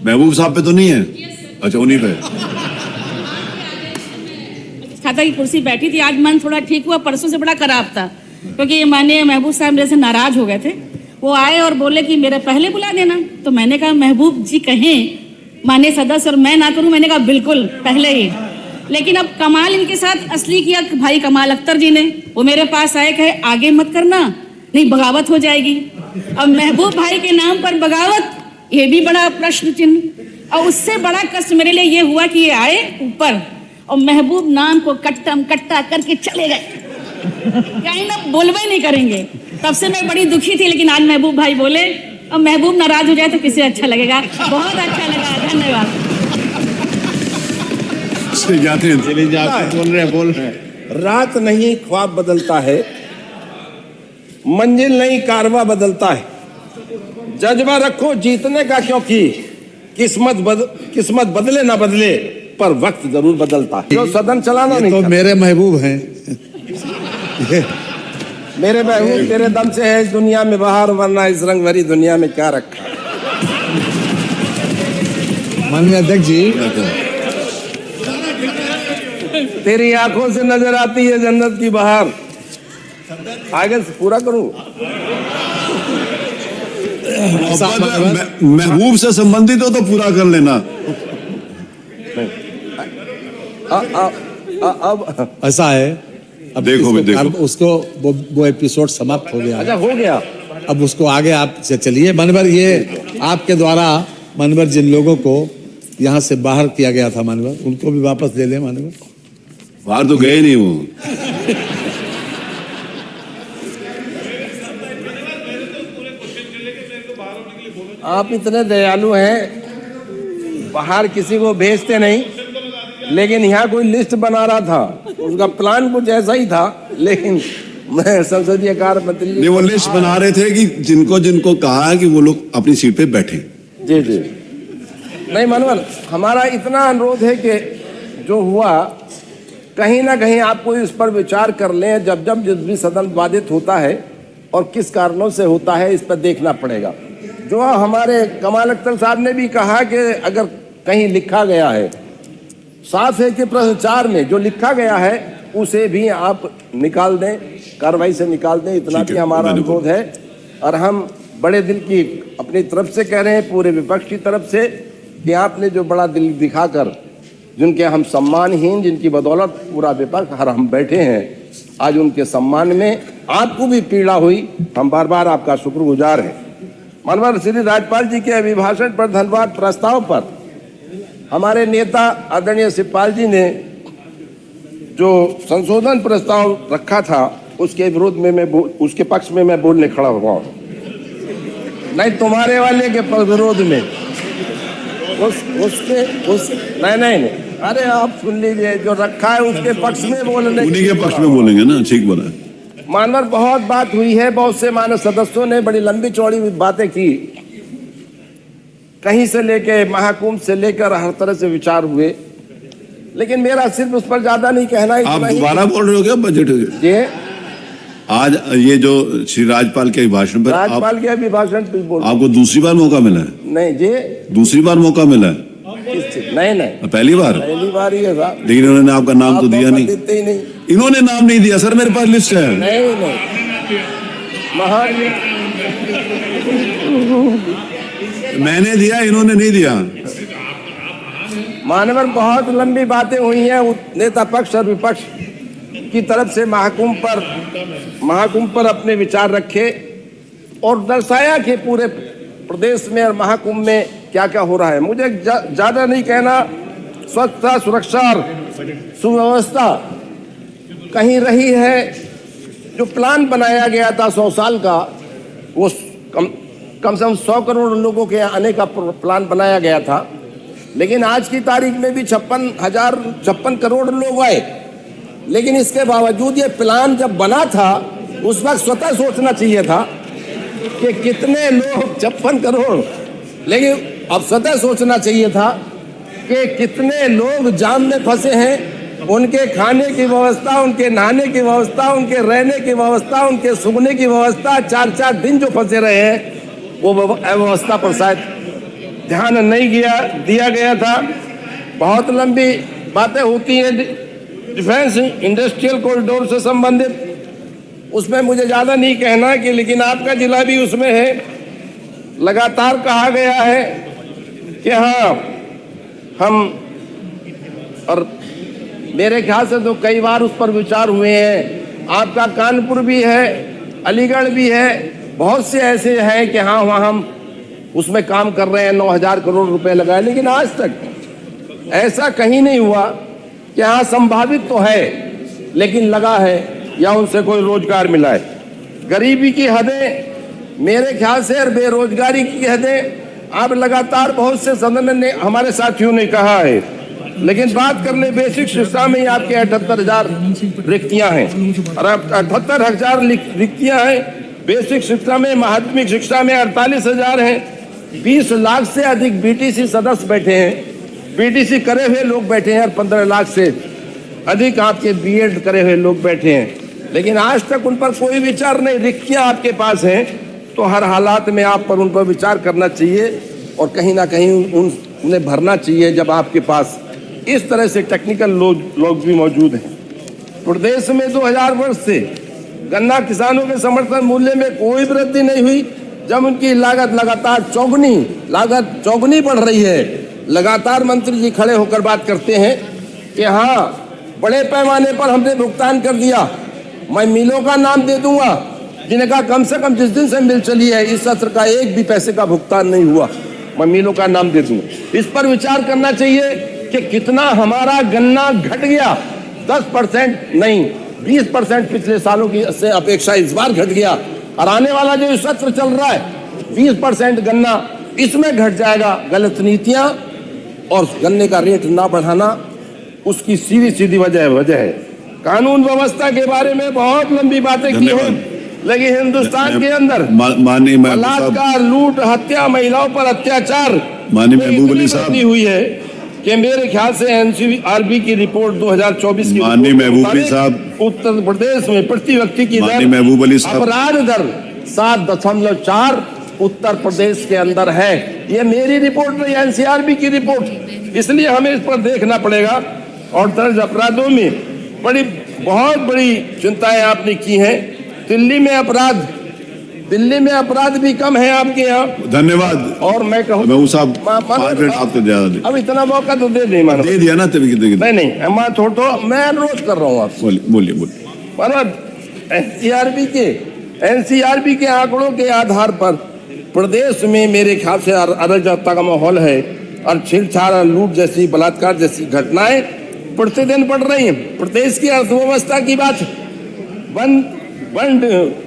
महबूब साहब पे तो नहीं है? अच्छा, उन्हीं पे। खाता की कुर्सी बैठी थी। आज मन थोड़ा ठीक हुआ, परसों से बड़ा खराब था, क्योंकि माननीय महबूब साहब मेरे से नाराज हो गए थे। वो आए और बोले कि मेरे पहले बुला देना। तो मैंने कहा महबूब जी कहें माननीय सदस्य और मैं ना करूं, मैंने कहा बिल्कुल पहले ही। लेकिन अब कमाल इनके साथ असली किया भाई कमाल अख्तर जी ने। वो मेरे पास आए, कहे आगे मत करना, नहीं बगावत हो जाएगी। अब महबूब भाई के नाम पर बगावत, ये भी बड़ा प्रश्न चिन्ह। और उससे बड़ा कष्ट मेरे लिए ये हुआ कि ये आए ऊपर और महबूब नाम को कट्टम कट्टा करके चले गए, कहीं ना बोलवे नहीं करेंगे। तब से मैं बड़ी दुखी थी, लेकिन आज महबूब भाई बोले। अब महबूब नाराज हो जाए तो किसे अच्छा लगेगा। बहुत अच्छा लगा, धन्यवाद। बोल रहे हैं। रात नहीं ख्वाब बदलता है, मंजिल नहीं कारवा बदलता है। जज्बा रखो जीतने का, क्योंकि किस्मत बदले ना बदले पर वक्त जरूर बदलता है। जो सदन चलाना नहीं तो मेरे महबूब हैं। मेरे महबूब तेरे दम से है इस दुनिया में बाहर, वरना इस रंग भरी दुनिया में क्या रखा। माननीय अध्यक्ष जी, तेरी आंखों से नजर आती है जन्नत की बहार। आगे से पूरा करूं। महबूब से संबंधित हो तो पूरा कर लेना। अब ऐसा है, अब देखो भी देखो, उसको वो एपिसोड समाप्त हो गया। अच्छा हो गया। अब उसको आगे आप चलिए। मनवर, ये आपके द्वारा मनवर जिन लोगों को यहाँ से बाहर किया गया था मनवर, उनको भी वापस ले लें मनवर। बाहर तो गए नहीं वो। आप इतने दयालु हैं, बाहर किसी को भेजते नहीं, लेकिन यहाँ कोई लिस्ट बना रहा था, उसका प्लान कुछ ऐसा ही था। लेकिन मैं संसदीय कार्य मंत्री नहीं, वो लिस्ट बना रहे थे कि जिनको जिनको कहा है कि वो लोग अपनी सीट पे बैठे। जी जी, नहीं मनोहर, हमारा इतना अनुरोध है कि जो हुआ कहीं ना कहीं आपको इस पर विचार कर लें। जब जब जिस भी सदन बाधित होता है और किस कारणों से होता है, इस पर देखना पड़ेगा। जो हमारे कमाल अख्तर साहब ने भी कहा कि अगर कहीं लिखा गया है, साफ है कि प्रश्नोत्तर में जो लिखा गया है उसे भी आप निकाल दें, कार्रवाई से निकाल दें। इतना भी हमारा अनुरोध है। और हम बड़े दिल की अपनी तरफ से कह रहे हैं, पूरे विपक्ष की तरफ से, कि आपने जो बड़ा दिल दिखाकर, जिनके हम सम्मानहीन, जिनकी बदौलत पूरा विपक्ष हर हम बैठे हैं, आज उनके सम्मान में आपको भी पीड़ा हुई। हम बार बार आपका शुक्रगुजार हैं। माननीय श्री राज्यपाल जी के अभिभाषण पर धन्यवाद प्रस्ताव पर हमारे नेता आदरणीय शिवपाल जी ने जो संशोधन प्रस्ताव रखा था, उसके विरोध में उसके पक्ष में मैं बोलने खड़ा हुआ हूँ। नहीं, तुम्हारे वाले के विरोध में नहीं, अरे आप सुन लीजिए, जो रखा है उसके पक्ष में बोलने, उन्हीं के पक्ष में बोलेंगे ना, ठीक बना। मानवर, बहुत बात हुई है, बहुत से मानव सदस्यों ने बड़ी लंबी चौड़ी बातें की, कहीं से लेके महाकुंभ से लेकर हर तरह से विचार हुए, लेकिन मेरा सिर्फ उस पर ज्यादा नहीं कहना। आप दोबारा बोल रहे हो क्या बजट? ये आज ये जो श्री राज्यपाल के अभिभाषण पर, राज्यपाल के अभिभाषण पे बोल, आपको दूसरी बार मौका मिला है? नहीं जी, दूसरी बार मौका मिला है? नहीं, पहली बार ही है साहब। लेकिन इन्होंने आपका नाम तो दिया नहीं। देते ही नहीं, इन्होंने नाम नहीं दिया सर, मेरे पास लिस्ट है। नहीं मैंने दिया, इन्होंने नहीं दिया। मानवर, बहुत लंबी बातें हुई हैं नेता पक्ष और विपक्ष की तरफ से। महाकुंभ पर अपने विचार रखे और दर्शाया कि पूरे प्रदेश में और महाकुंभ में क्या क्या हो रहा है। मुझे ज्यादा नहीं कहना। स्वच्छता, सुरक्षा और सुव्यवस्था कहीं रही है। जो प्लान बनाया गया था 100 साल का, वो कम से कम 100 करोड़ लोगों के आने का प्लान बनाया गया था, लेकिन आज की तारीख में भी 56 करोड़ लोग आए। लेकिन इसके बावजूद ये प्लान जब बना था, उस वक्त स्वतः सोचना चाहिए था कि कितने लोग, 56 करोड़, लेकिन अब स्वतः सोचना चाहिए था कि कितने लोग जाम में फंसे हैं, उनके खाने की व्यवस्था, उनके नहाने की व्यवस्था, उनके रहने की व्यवस्था, उनके सूखने की व्यवस्था, 4-4 दिन जो फंसे रहे हैं, वो व्यवस्था पर शायद ध्यान नहीं दिया गया था। बहुत लंबी बातें होती हैं डिफेंस इंडस्ट्रियल कॉरिडोर से संबंधित, उसमें मुझे ज़्यादा नहीं कहना कि, लेकिन आपका जिला भी उसमें है। लगातार कहा गया है कि हाँ हम, और मेरे ख्याल से तो कई बार उस पर विचार हुए हैं। आपका कानपुर भी है, अलीगढ़ भी है, बहुत से ऐसे हैं कि हाँ वहाँ हम उसमें काम कर रहे हैं, 9,000 करोड़ रुपए लगाए, लेकिन आज तक ऐसा कहीं नहीं हुआ कि हाँ संभावित तो है लेकिन लगा है या उनसे कोई रोजगार मिला है। गरीबी की हदें मेरे ख्याल से और बेरोजगारी की हदें आप लगातार बहुत से सदन ने हमारे साथियों ने कहा है, लेकिन बात कर ले बेसिक शिक्षा में ही आपके 78,000 रिक्तियां हैं और 78,000 रिक्तियां हैं बेसिक शिक्षा में। माध्यमिक शिक्षा में 48,000 हैं। 20 लाख से अधिक बीटीसी सदस्य बैठे हैं, बीटीसी करे हुए लोग बैठे हैं और 15 लाख से अधिक आपके बीएड करे हुए लोग बैठे हैं, लेकिन आज तक उन पर कोई विचार नहीं। रिक्तियां आपके पास हैं तो हर हालात में आप पर उन पर विचार करना चाहिए और कहीं ना कहीं उन्हें भरना चाहिए जब आपके पास इस तरह से टेक्निकल लोग भी मौजूद हैं। प्रदेश में 2000 वर्ष से गन्ना किसानों के समर्थन मूल्य में कोई वृद्धि नहीं हुई, जब उनकी लागत लगातार चौगुनी बढ़ रही है। लगातार मंत्री जी खड़े होकर बात करते हैं कि हाँ बड़े पैमाने पर हमने भुगतान कर दिया। मैं मिलों का नाम दे दूंगा जिनका कम से कम जिस दिन से मिल चली है इस सत्र का एक भी पैसे का भुगतान नहीं हुआ, मैं मिलों का नाम दे दूंगा। इस पर विचार करना चाहिए कि कितना हमारा गन्ना घट गया। 10% नहीं 20% पिछले सालों की से अपेक्षा इस बार घट गया और आने वाला जो सत्र चल रहा है 20% गन्ना इसमें घट जाएगा। गलत नीतियां और गन्ने का रेट ना बढ़ाना उसकी सीधी वजह है। कानून व्यवस्था के बारे में बहुत लंबी बातें की हैं, लेकिन हिंदुस्तान के अंदर बलात्कार, लूट, हत्या, महिलाओं पर अत्याचार महबूब अली साहब हुई है कि मेरे ख्याल से एनसीआरबी की रिपोर्ट 2024 की माननीय महबूब अली साहब उत्तर प्रदेश में प्रति व्यक्ति की महबूब अली साहब अपराध दर 7.4 उत्तर प्रदेश के अंदर है। ये मेरी रिपोर्ट नहीं, एनसीआरबी की रिपोर्ट, इसलिए हमें इस पर देखना पड़ेगा। और दर्ज अपराधों में बहुत बड़ी चिंताएं आपने की हैं। दिल्ली में अपराध भी कम है आपके यहाँ। धन्यवाद। और मैं कहूँ अब इतना मौका तो दे दिया ना तभी नहीं मैं अनुरोध कर रहा हूँ आपसे। बोलिए एनसीआरबी के आंकड़ों के आधार पर प्रदेश में मेरे ख्याल से अराजकता का माहौल है और छेड़छाड़, लूट जैसी, बलात्कार जैसी घटनाएं प्रतिदिन बढ़ रही हैं। प्रदेश की अर्थव्यवस्था की बात है, वन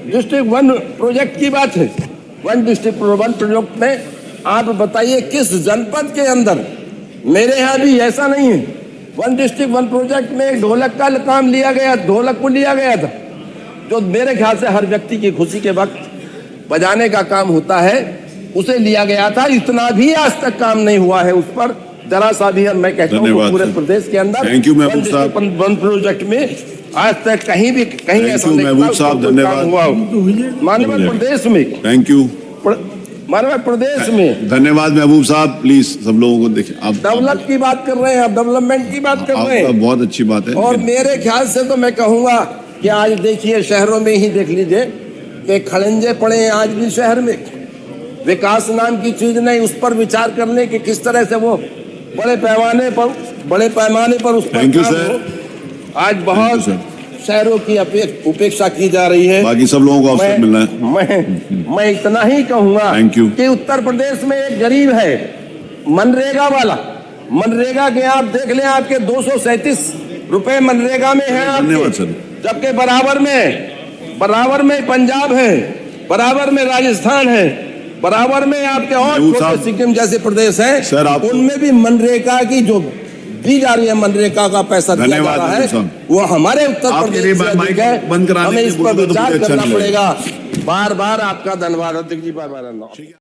डिस्ट्रिक्ट वन प्रोजेक्ट की बात है। वन डिस्ट्रिक्ट वन प्रोजेक्ट में आप बताइए किस जनपद के अंदर, मेरे यहाँ भी ऐसा नहीं है। वन डिस्ट्रिक्ट वन प्रोजेक्ट में ढोलक का काम लिया गया, ढोलक को लिया गया था जो मेरे ख्याल से हर व्यक्ति की खुशी के वक्त बजाने का काम होता है, उसे लिया गया था। इतना भी आज तक काम नहीं हुआ है उस पर जरा सा भी। मैं कहता हूँ पूरे प्रदेश के अंदर वन प्रोजेक्ट में आज तक कहीं ऐसा नहीं हुआ माननीय प्रदेश में। थैंक यू माननीय प्रदेश में। धन्यवाद महबूब साहब। प्लीज सब लोगों को देखिए, आप डेवलप की बात कर रहे हैं, आप डेवलपमेंट की बात कर रहे हैं, बहुत अच्छी बात है। और मेरे ख्याल से तो मैं कहूँगा कि आज देखिए शहरों में ही देख लीजिए कि खड़ंजे पड़े हैं आज भी शहर में। विकास नाम की चीज नहीं, उस पर विचार करने कि किस तरह से वो बड़े पैमाने पर उस पर काम हो। आज बहुत शहरों की उपेक्षा की जा रही है। बाकी सब लोगों को अवसर मिलना है। मैं इतना ही कहूँगा कि उत्तर प्रदेश में एक गरीब है मनरेगा वाला, मनरेगा के आप देख लें आपके 237 रुपए मनरेगा में है आपके, जबकि बराबर में पंजाब है, बराबर में राजस्थान है, बराबर में आपके और छोटे सिक्किम जैसे प्रदेश हैं, उनमें भी मनरेगा की जो दी जा रही है, मनरेगा का पैसा दिया जा रहा है, वो हमारे उत्तर प्रदेश से अधिक है। हमें इस पर विचार करना पड़ेगा। बार बार आपका धन्यवाद अध्यक्ष जी।